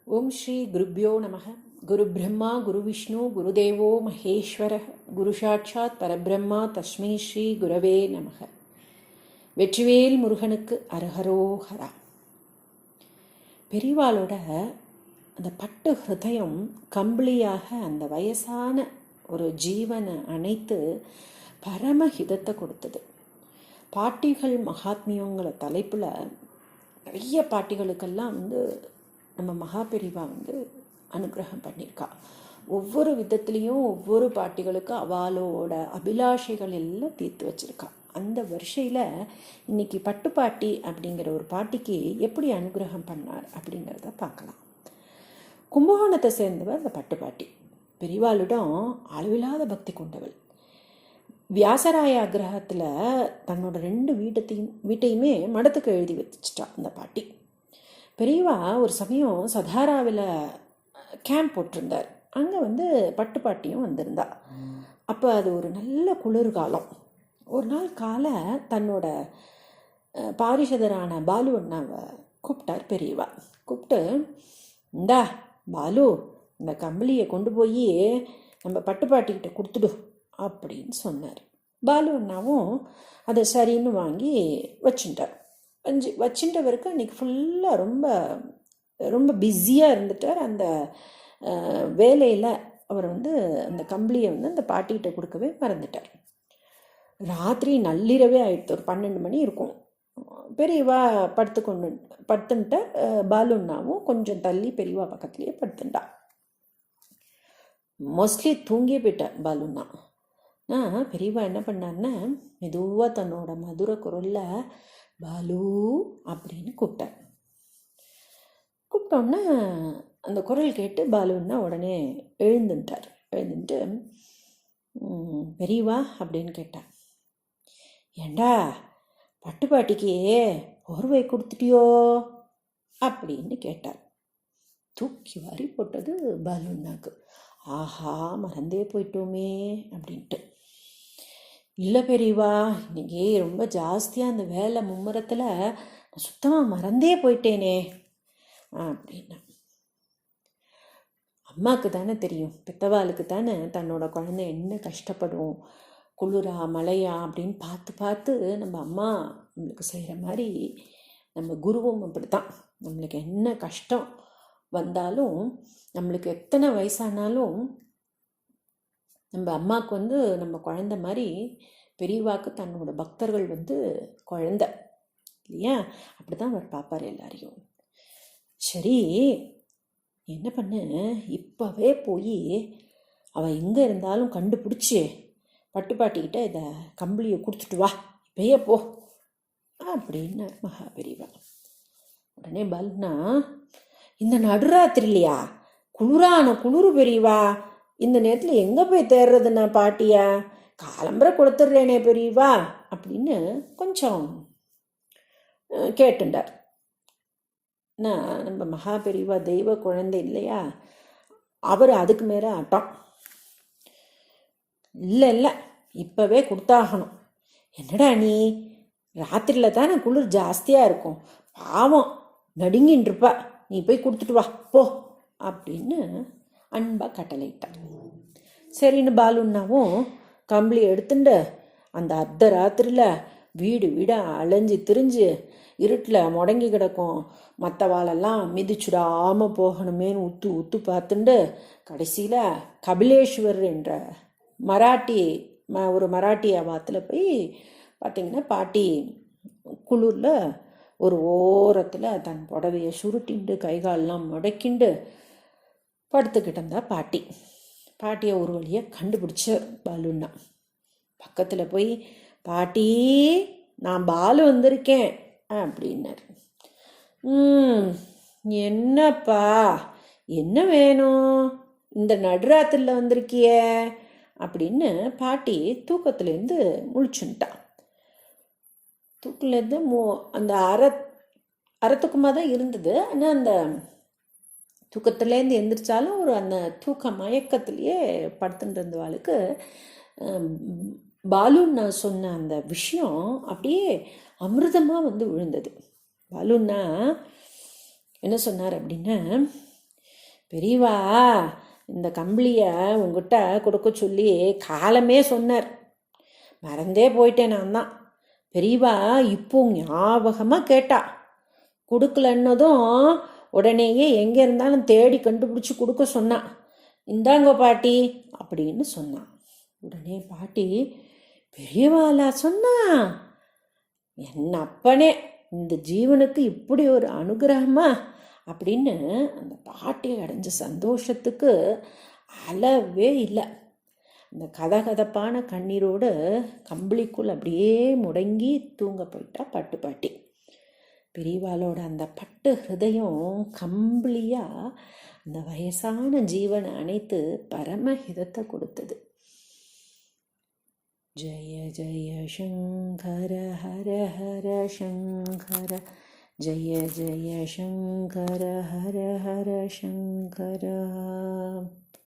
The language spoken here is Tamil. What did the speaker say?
ஓம் ஸ்ரீ குருப்யோ நம. குரு பிரம்மா குரு விஷ்ணு குருதேவோ மகேஸ்வர குரு சாட்சாத் பரபிரம்மா தஸ்மை ஸ்ரீ குரவே நமக. வெற்றிவேல் முருகனுக்கு அரஹரோஹரா. பெரியவாளோட அந்த பட்டு ஹிருதயம் கம்பளியாக அந்த வயசான ஒரு ஜீவனை அணைத்து பரமஹிதத்தை கொடுத்தது. பாட்டிகள் மகாத்மியங்கிற தலைப்பில் நிறைய பாட்டிகளுக்கெல்லாம் நம்ம மகாபெரிவா அனுகிரகம் பண்ணியிருக்கா. ஒவ்வொரு விதத்துலேயும் ஒவ்வொரு பாட்டிகளுக்கு அவளோட அபிலாஷைகள் எல்லாம் தீர்த்து வச்சிருக்கா. அந்த வரிசையில் இன்னைக்கு பட்டுப்பாட்டி அப்படிங்கிற ஒரு பாட்டிக்கு எப்படி அனுகிரகம் பண்ணார் அப்படிங்கிறத பார்க்கலாம். கும்பகோணத்தை சேர்ந்தவர் அந்த பட்டுப்பாட்டி. பெரிவாளிடம் அளவில்லாத பக்தி கொண்டவள். வியாசராய ஆக்கிரகத்தில் தன்னோட 2 வீட்டையுமே மடத்துக்கு எழுதி வச்சுட்டா அந்த பாட்டி. பெரியவா ஒரு சமயம் சதாராவில் கேம்ப் போட்டிருந்தார். அங்கே பட்டுப்பாட்டியும் வந்திருந்தா. அப்போ அது ஒரு நல்ல குளிர்காலம். ஒரு நாள் காலை தன்னோட பாரிஷதரான பாலு அண்ணாவை கூப்பிட்டார் பெரியவா. கூப்பிட்டு, இந்தா பாலு, இந்த கம்பளியை கொண்டு போய் நம்ம பட்டுப்பாட்டிக்கிட்ட கொடுத்துடு அப்படின்னு சொன்னார். பாலு அண்ணாவும் அதை சரின்னு வாங்கி வச்சுட்டார். வச்சுட்டவருக்கு அன்றைக்கி ஃபுல்லாக ரொம்ப ரொம்ப பிஸியாக இருந்துட்டார். அந்த வேலையில் அவர் அந்த கம்பளியை அந்த பாட்டிகிட்ட கொடுக்கவே மறந்துட்டார். ராத்திரி நள்ளிரவே ஆயிடுத்து. ஒரு 12 மணி இருக்கும். பெரியவா படுத்துன்ட்ட. பாலுன்னாவும் கொஞ்சம் தள்ளி பெரியவா பக்கத்துலேயே படுத்துட்டா. மோஸ்ட்லி தூங்கியே போயிட்டார் பாலுன்னா. பெரியவா என்ன பண்ணார்னா, மெதுவாக தன்னோட மதுர குரலில் பாலு அப்படின்னு கூப்பிட்டோன்னா அந்த குரல் கேட்டு பாலுன்னா உடனே எழுந்துட்டார். எழுந்துட்டு, பெரியவா அப்படின்னு கேட்டார். ஏண்டா பட்டுப்பாட்டிக்கு போர்வை கொடுத்துட்டியோ அப்படின்னு கேட்டார். தூக்கி வாரி போட்டது பாலுன்னாக்கு. ஆஹா, மறந்தே போயிட்டோமே அப்படின்ட்டு. இல்லை பெரியவா, இன்னைக்கு ரொம்ப ஜாஸ்தியாக அந்த வேலை மும்முரத்தில் நான் சுத்தமாக மறந்தே போயிட்டேனே அப்படின்னா. அம்மாவுக்கு தானே தெரியும், பெத்தவாளுக்கு தானே தன்னோட குழந்தை என்ன கஷ்டப்படும், குளிரா மழையா அப்படின்னு பார்த்து பார்த்து நம்ம அம்மா நம்மளுக்கு செய்கிற மாதிரி நம்ம குருவும் அப்படித்தான். நம்மளுக்கு என்ன கஷ்டம் வந்தாலும், நம்மளுக்கு எத்தனை வயசானாலும் நம்ம அம்மாவுக்கு நம்ம குழந்தை மாதிரி பெரியவாக்கு தன்னோட பக்தர்கள் குழந்தை இல்லையா? அப்படி தான் அவர் பார்ப்பார் எல்லாரையும். சரி, என்ன பண்ணு, இப்போவே போய் அவள் எங்கே இருந்தாலும் கண்டுபிடிச்சி பட்டுப்பாட்டிக்கிட்ட இதை கம்பளியை கொடுத்துட்டு வா, இப்பயே போ அப்படின்னு மகா பெரியவா. உடனே பல்னா, இந்த நடுராத்திரி இல்லையா, குளிரு பெரியவா, இந்த நேரத்தில் எங்கே போய் தேடுறதுண்ணா பாட்டியா, காலம்பரை கொடுத்துட்றேனே பெரியவா அப்படின்னு கொஞ்சம் கேட்டுண்டார். நம்ம மகா பெரியவா தெய்வ குழந்தை இல்லையா, அவர் அதுக்கு மேலே ஆட்டம். இல்லை இப்போவே கொடுத்தாகணும். என்னடா நீ, ராத்திரியில் தானே குளிர் ஜாஸ்தியாக இருக்கும், பாவம் நடுங்கின்னு இருப்பா, நீ போய் கொடுத்துட்டு வா போ அப்படின்னு அன்பாக கட்டளையிட்டார். சரின்னு பாலுன்னாவும் கம்பளி எடுத்துட்டு அந்த அர்த்தராத்திரியில் வீடாக அலைஞ்சு திரிஞ்சு இருட்டில் முடங்கி கிடக்கும் மற்ற வாழெல்லாம் மிதிச்சுடாமல் போகணுமேனு உத்து பார்த்துண்டு கடைசியில் கபிலேஸ்வர் என்ற ஒரு மராட்டி ஆவாத்தில் போய் பார்த்திங்கன்னா பாட்டி குளிரில் ஒரு ஓரத்தில் தன் புடவையை சுருட்டிண்டு கைகாலெலாம் முடக்கிண்டு படுத்துக்கிட்டு இருந்தா பாட்டி. பாட்டியை ஒரு வழியாக கண்டுபிடிச்சார் பாலுன்னா. பக்கத்தில் போய், பாட்டி நான் பாலு வந்திருக்கேன் அப்படின்னார். என்னப்பா, என்ன வேணும், இந்த நடுராத்திரியில் வந்திருக்கிய அப்படின்னு பாட்டி தூக்கத்துலேருந்து முழிச்சுட்டா. தூக்கிலேருந்து அந்த அறத்துக்குமா தான் இருந்தது. ஆனால் அந்த தூக்கத்துலேருந்து எந்திரிச்சாலும் ஒரு அந்த தூக்க மயக்கத்திலேயே படுத்துட்டு இருந்தவாளுக்கு பாலுன்னா சொன்ன அந்த விஷயம் அப்படியே அமிர்தமாக விழுந்தது. பாலுன்னா என்ன சொன்னார் அப்படின்னா, பெரியவா இந்த கம்பளியை உங்ககிட்ட கொடுக்க சொல்லி காலமே சொன்னார், மறந்தே போயிட்டேன் நான் தான். பெரியவா இப்போ ஞாபகமாக கேட்டா, கொடுக்கலன்னதும் உடனேயே எங்கே இருந்தாலும் தேடி கண்டுபிடிச்சி கொடுக்க சொன்னான். இந்தாங்க பாட்டி அப்படின்னு சொன்னான். உடனே பாட்டி, பெரியவாளா சொன்னா, என் அப்பனே இந்த ஜீவனுக்கு இப்படி ஒரு அனுகிரகமா அப்படின்னு அந்த பாட்டி அடைஞ்ச சந்தோஷத்துக்கு அளவே இல்லை. அந்த கதகதப்பான கண்ணீரோடு கம்பளிக்குள் அப்படியே முடங்கி தூங்க போயிட்டா பட்டு பாட்டி. பெரியவாளோட அந்த பட்டு ஹிருதயம் கம்பளியாக அந்த வயசான ஜீவனை அணைத்து பரமஹிதத்தை கொடுத்தது. ஜய ஜய சங்கர ஹர ஹர சங்கர, ஜய ஜய சங்கர ஹர ஹர சங்கர.